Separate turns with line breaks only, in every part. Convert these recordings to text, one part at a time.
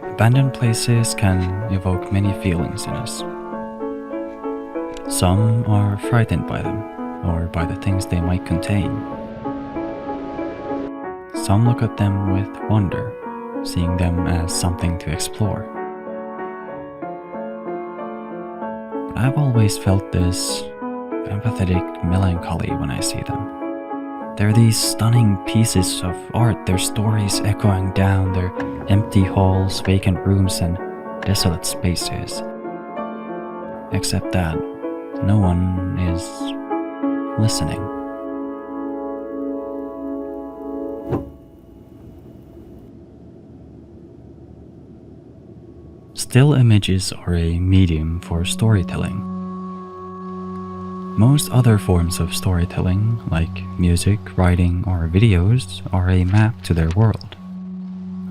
Abandoned places can evoke many feelings in us. Some are frightened by them, or by the things they might contain. Some look at them with wonder, seeing them as something to explore. But I've always felt this empathetic melancholy when I see them. They're these stunning pieces of art, their stories echoing down their empty halls, vacant rooms, and desolate spaces. Except that no one is listening. Still images are a medium for storytelling. Most other forms of storytelling, like music, writing, or videos, are a map to their world.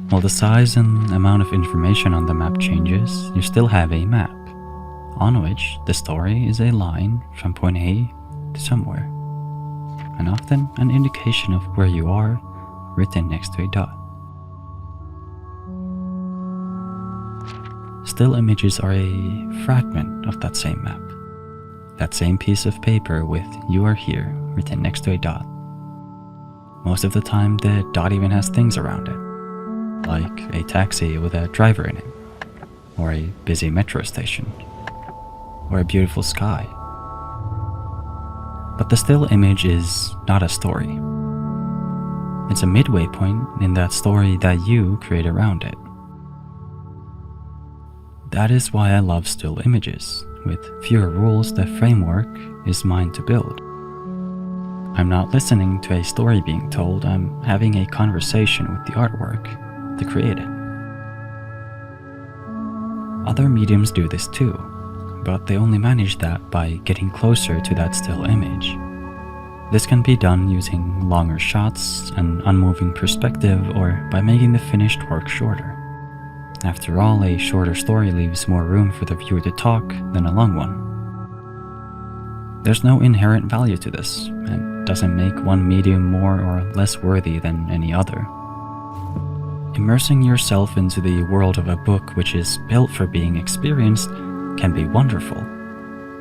While the size and amount of information on the map changes, you still have a map, on which the story is a line from point A to somewhere, and often an indication of where you are written next to a dot. Still images are a fragment of that same map. That same piece of paper with "you are here" written next to a dot. Most of the time, the dot even has things around it, like a taxi with a driver in it, or a busy metro station, or a beautiful sky. But the still image is not a story. It's a midway point in that story that you create around it. That is why I love still images. With fewer rules, the framework is mine to build. I'm not listening to a story being told, I'm having a conversation with the artwork to create it. Other mediums do this too, but they only manage that by getting closer to that still image. This can be done using longer shots, an unmoving perspective, or by making the finished work shorter. After all, a shorter story leaves more room for the viewer to talk than a long one. There's no inherent value to this, and doesn't make one medium more or less worthy than any other. Immersing yourself into the world of a book which is built for being experienced can be wonderful.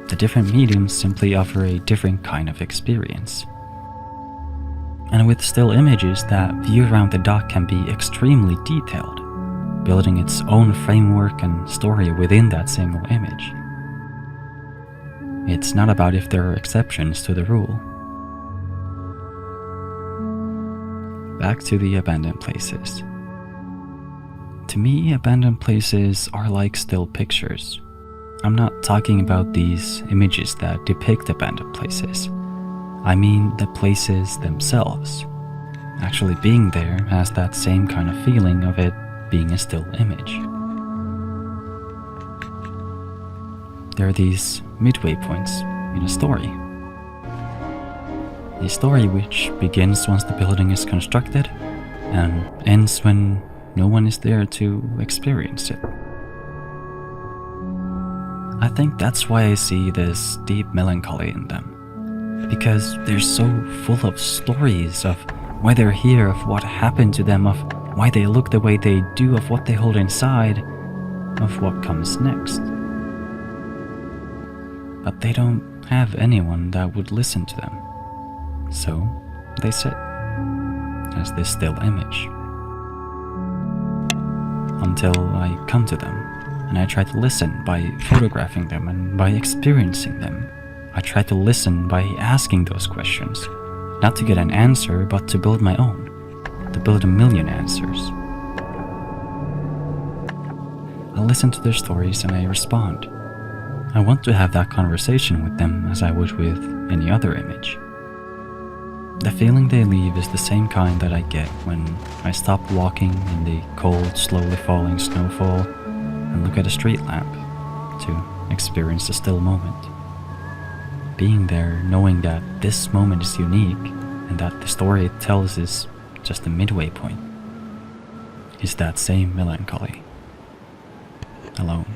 The different mediums simply offer a different kind of experience. And with still images, that view around the dot can be extremely detailed, building its own framework and story within that single image. It's not about if there are exceptions to the rule. Back to the abandoned places. To me, abandoned places are like still pictures. I'm not talking about these images that depict abandoned places. I mean the places themselves. Actually being there has that same kind of feeling of it being a still image. There are these midway points in a story. A story which begins once the building is constructed and ends when no one is there to experience it. I think that's why I see this deep melancholy in them, because they're so full of stories of why they're here, of what happened to them, of why they look the way they do, of what they hold inside, of what comes next. But they don't have anyone that would listen to them, so they sit as this still image. Until I come to them, and I try to listen by photographing them and by experiencing them. I try to listen by asking those questions, not to get an answer, but to build my own. To build a million answers. I listen to their stories and I respond. I want to have that conversation with them as I would with any other image. The feeling they leave is the same kind that I get when I stop walking in the cold, slowly falling snowfall and look at a street lamp to experience the still moment. Being there, knowing that this moment is unique and that the story it tells is just a midway point, is that same melancholy. Alone.